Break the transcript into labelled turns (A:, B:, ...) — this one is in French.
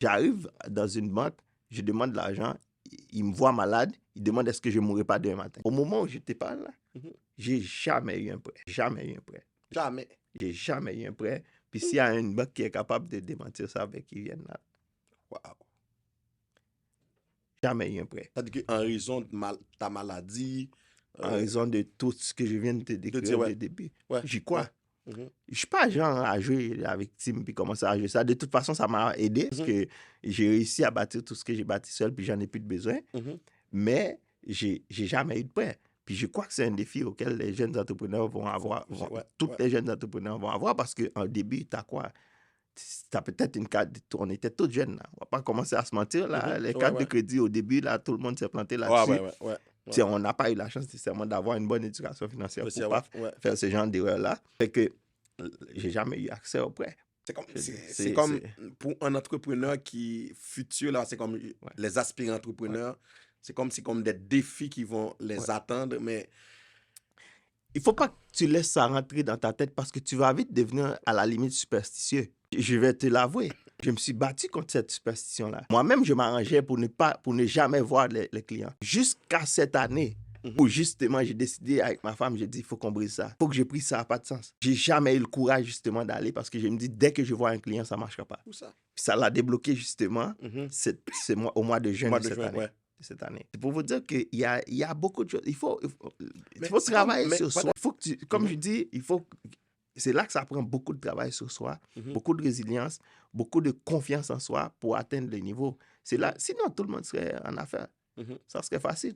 A: J'arrive dans une banque, je demande de l'argent, il me voit malade, il demande est-ce que je ne mourrai pas demain matin. Au moment où je te parle là, j'ai jamais eu un prêt. Jamais eu un prêt.
B: Jamais.
A: J'ai jamais eu un prêt. Puis s'il y a une banque qui est capable de démentir ça, avec qu'ils viennent là.
B: Wow.
A: Jamais eu un prêt.
B: C'est-à-dire qu'en raison de ta maladie...
A: En raison de tout ce que je viens de te décrire au début.
B: Ouais.
A: J'y crois.
B: Ouais.
A: Je ne suis pas genre à jouer avec Tim puis commencer à jouer ça. De toute façon, ça m'a aidé parce que j'ai réussi à bâtir tout ce que j'ai bâti seul puis j'en ai plus de besoin. Mais j'ai jamais eu de prêt. Puis je crois que c'est un défi auquel les jeunes entrepreneurs vont avoir. Les jeunes entrepreneurs vont avoir parce qu'en début, tu as quoi? Tu as peut-être une carte. On était tous jeunes là. On va pas commencer à se mentir là. Les cartes de crédit au début, là, tout le monde s'est planté là-dessus. On n'a pas eu la chance nécessairement d'avoir une bonne éducation financière pour pas faire ce genre d'erreur-là. Fait que j'ai jamais eu accès au prêt.
B: C'est comme pour un entrepreneur qui futur, là, c'est comme les aspirants entrepreneurs, c'est comme des défis qui vont les attendre, mais...
A: Il faut pas que tu laisses ça rentrer dans ta tête parce que tu vas vite devenir à la limite superstitieux. Je vais te l'avouer. Je me suis battu contre cette superstition-là. Moi-même, je m'arrangeais pour ne jamais voir les clients. Jusqu'à cette année, où justement, j'ai décidé avec ma femme, j'ai dit, il faut qu'on brise ça. Il faut que j'ai pris ça, ça n'a pas de sens. J'ai jamais eu le courage justement d'aller parce que je me dis, dès que je vois un client, ça ne marchera pas.
B: Où ça?
A: Puis ça l'a débloqué justement au mois de juin de cette année. C'est pour vous dire qu'il y a beaucoup de choses. Il faut travailler sur soi. Il faut que comme je dis, c'est là que ça prend beaucoup de travail sur soi, beaucoup de résilience, beaucoup de confiance en soi pour atteindre le niveau. C'est là, sinon tout le monde serait en affaires. Ça serait facile.